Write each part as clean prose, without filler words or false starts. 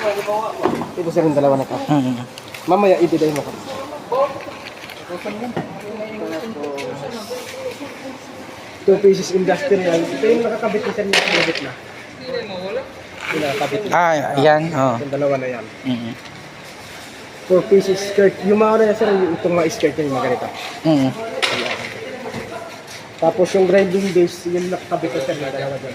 Ito sir yung dalawa na ka. Mamaya ibigay mo ka. Two pieces industrial. Ito yung nakakabit na sir yung nakakabit na. Yung nakakabit na. Yan. Oh. Yung dalawa na yan. 4 pieces skirt. Yung mga na sir, itong mga skirt yung mga ganito. Tapos yung grinding base, yung nakakabit na sir yung dalawa dyan.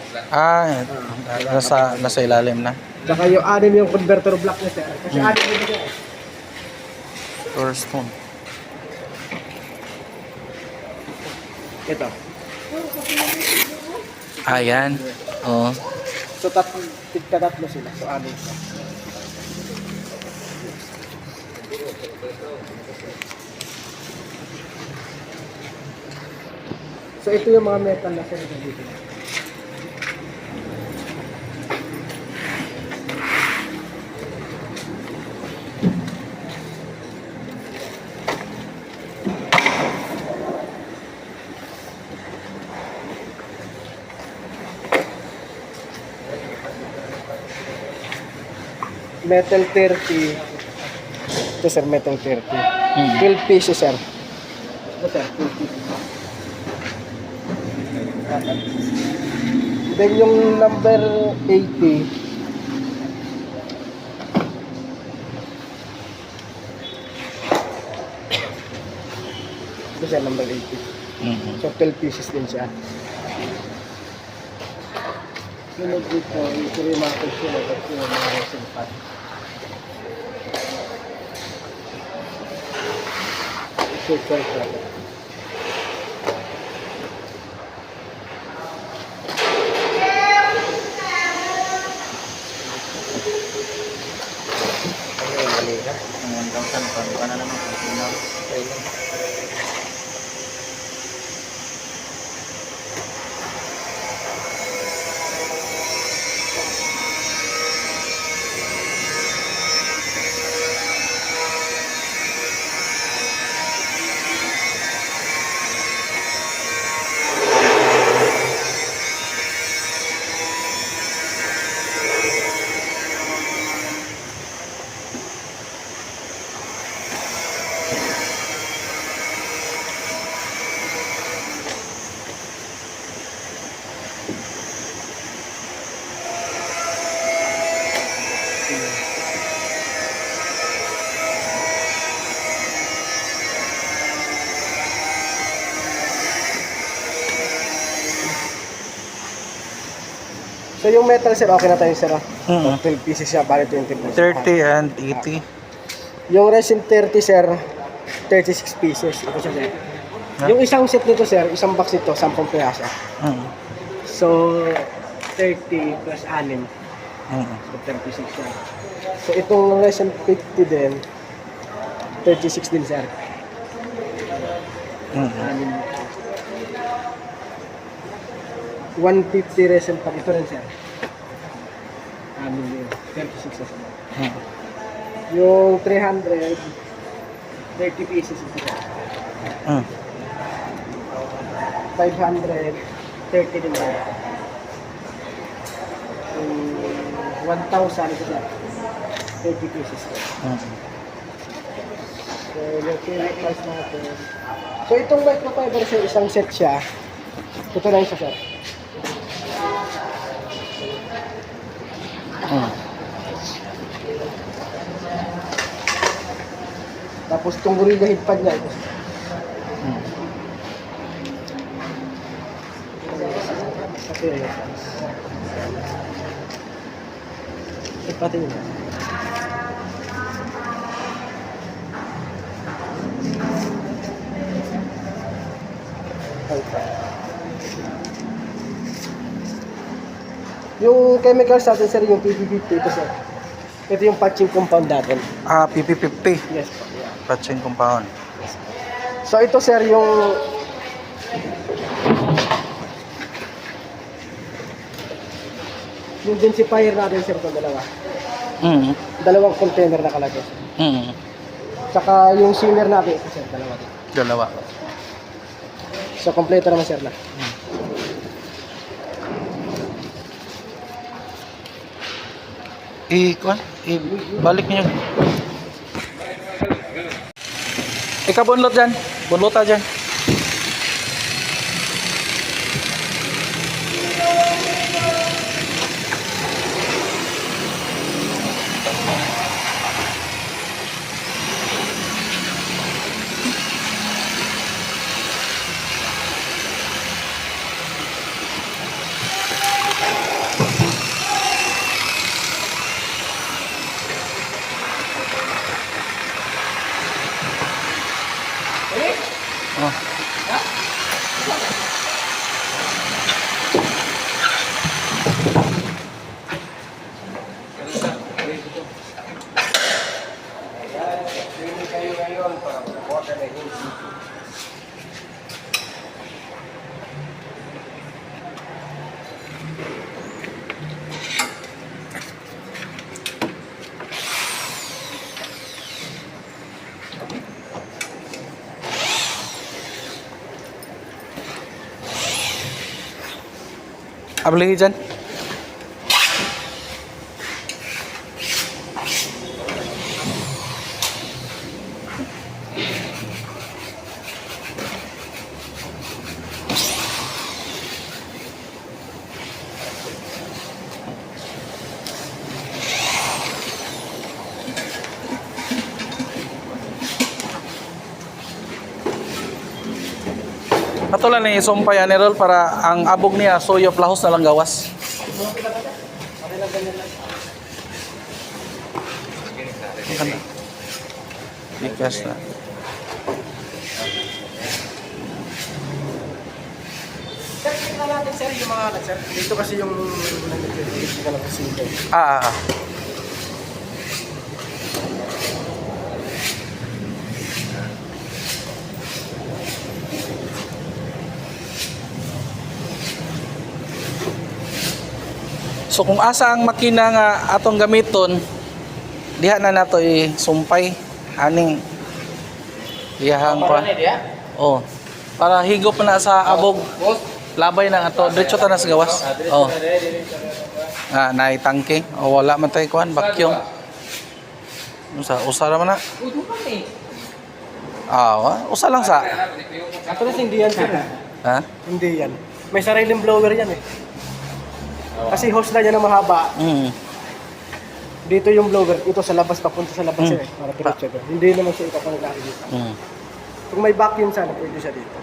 Nasa ilalim na. Saka yung anim yung converter block na sir. Kasi anim yung dyan. First one. Ito. Yan. Oh. So tatlo sila. So anim siya. So ito yung mga metal na sir dito. Metal 30. Ito sir, metal 30. 12 pieces sir. Ito sir, 12 pieces. Then yung number 80. Ito sir, number 80. So 12 pieces din siya. Sunod dito, ito yung mga question at yung mga resin pad. Ito yung pad. So yung metal sir, okay na tayo sir. 12 pieces siya, bali 20 pieces. 30 and 80. Yung resin 30 sir, 36 pieces. Ito siya sir. Yung isang set nito sir, isang box nito, 10 piraso. So 30 plus 6. So 36 siya. So itong resin 50 din, 36 din sir. 150 resin pag ito rin sir. 36 resin. Yung 300, 30 pieces ito sir. 500, 30 din sir. 1,000 ito sir. 30 pieces sir. So yung price natin. So itong microfiber sir, isang set siya. Ito na isa sir. Tapos itong gorilla head pad niya ito. Pati yun. Yung chemicals natin sir, yung PP50 ito sir. Ito yung patching compound natin. PP50. Yes po. Yeah. Patching compound. So ito sir yung densifier natin sir ito dalawa. Dalawang container na kalagay. Saka yung sealer natin ito sir, dalawa. So kompleto naman sir na. Kuan, balik niyo. Ikaw bunlot dyan. Bunlota dyan. Oh. Kayo ngayon para makuha ka na yung Abli dyan. Patulan ni sumpay ni Rol para ang abog niya suyo plahos na lang gawas. Ikas na. Sir, tingnan natin sir yung mga sir. Dito kasi yung nag-edit ka lang kasi ito. Ah. So kung asa ang makina nga atong gamiton, diha na nato isumpay aning iyahang pa. Oh. Para higop na sa abog. Labay na ato, diretso ta na sa gawas. Oh. Naitangke. O wala man tay kuan, vacuum. Usa ra man na. Usa lang sa. Actually hindi yan sir. Ha? Hindi yan. May sariling blower yan eh. Kasi hose na niya na mahaba. Dito yung blower, ito sa labas, papunta sa labas eh. Para diretso doon. Hindi naman siya ipapanglaan dito. Kung may vacuum sana, pwede siya dito.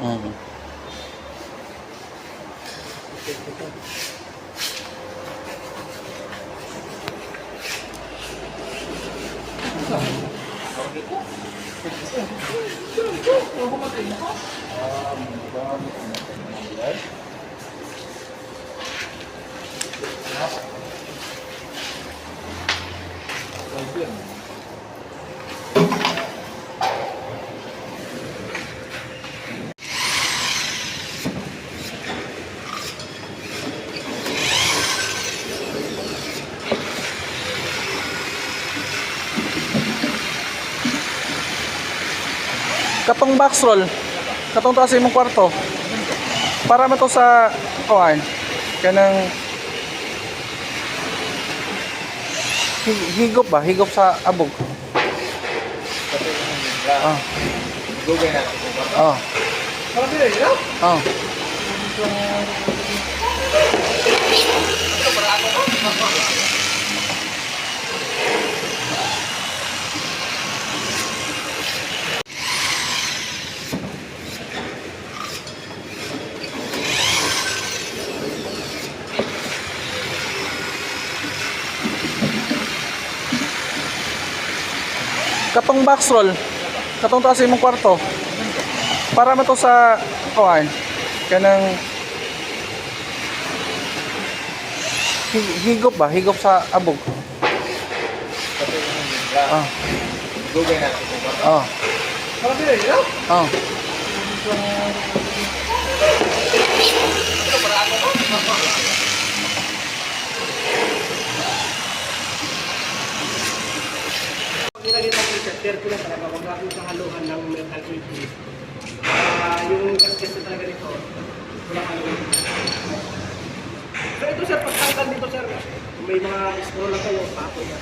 Katong box roll, katong to sa imong kwarto. Para man to sa kuan kanang higop ba? Higop sa abog. Google na. Oh. Para din eh, no? Oh. Katong box roll, katong to sa imong kwarto. Para man to sa kuan kanang higop ba? Higop sa abog. Google na. Oh. Para din eh, no? Oh. Nilagay sa t-shirt, careful lang talaga. Huwag natin sa haluan ng metal plate. Yung gasket na talaga dito, walang haluan. So ito sir, pagtanggal dito sir, may mga scroll lang kayo, papoy na.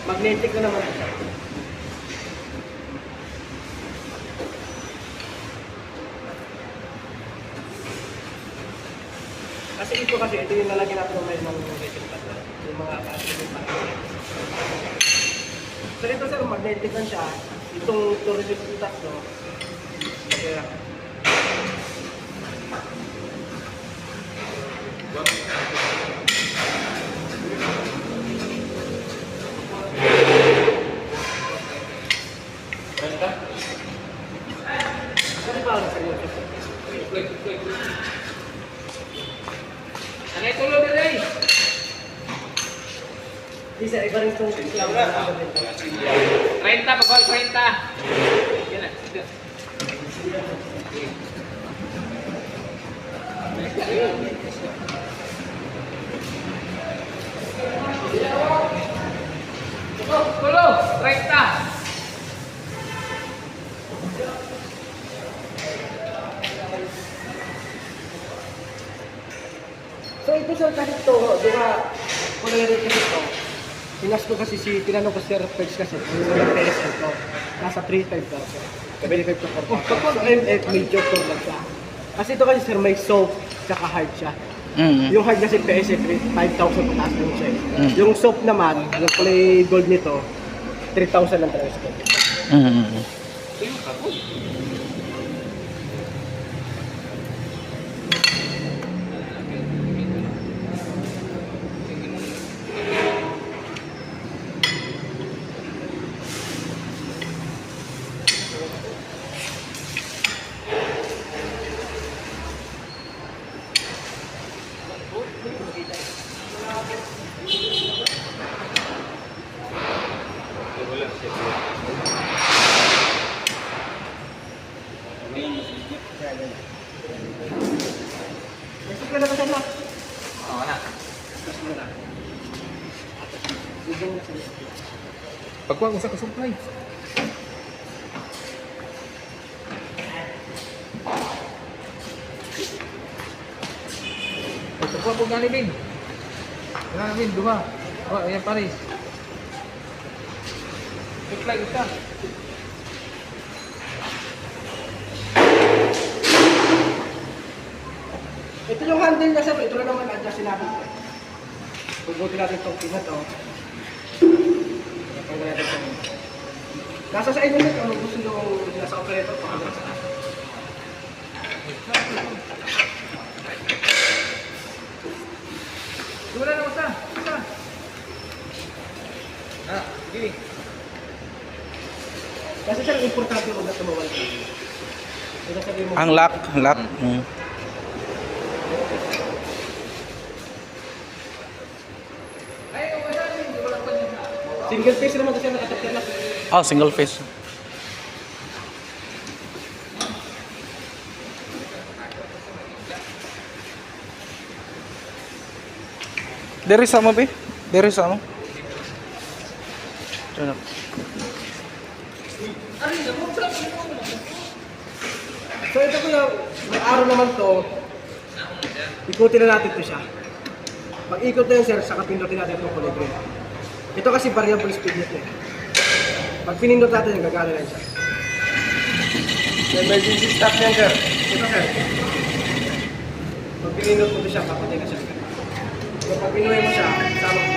Magnetic na naman siya. Kasi ito yung lalagyan natin ng may mga magnetic pad na. Yung mga magnetic pad. So ito sir, magnetic lang siya. Itong tourism tax, no? Kaya, sorry pa ako sa inyo. Ano ito lo dire? Di sir, iba rin itong Islam. 30 pagkol 30. Yan na. Tulo, 30. So ito sir, kasi ito, di ba, kung nalagay kasi ito, sinas ko kasi tinanong ko sir, page kasi, yung PSL ko, nasa 3.5 daw sir. Kabili 5 to 4. Pag MF, medyo core lang siya. Kasi ito kasi sir, may soap, tsaka hard siya. Yung hard kasi PSL, 5,000 pataas na siya. Yung soap naman, yung kulay gold nito, 3,000 lang talaga siya. Kasi ka na ba sana? Oo na. Mas muna. Bigyan na sa'yo. Pagkuha ko sa kasumpay. Pagkuha po gani bin. Gani bin, duma. Oh, ayan pare. Iklag isa. Ito yung handle niya sir, ito na naman adjustin natin. Pugutin natin itong pin na to. Pagkuha natin itong. Nasa sa inyo nito, ano gusto nyo nasa operator pa kagad sa akin. Wala na usa. Usa. Ah, gini. Kasi sir, importante huwag na tumawal. Ito sabihin mo. Ang lock. Single face naman kasi nakatapter na. Oh, single face. Diri sa mo be? Diri sa mo? Diyan. So ito ko yung araw naman to, ikutin na natin to siya. Pag ikot na yun sir, saka pindutin natin itong kulay green. Ito kasi variable speed nito eh. Pag pinindot natin yung gagana lang siya. Emergency stop yan, sir. Ito sir. Pag pinindot mo to siya, papatay na siya. So pag pinuhay mo siya, sama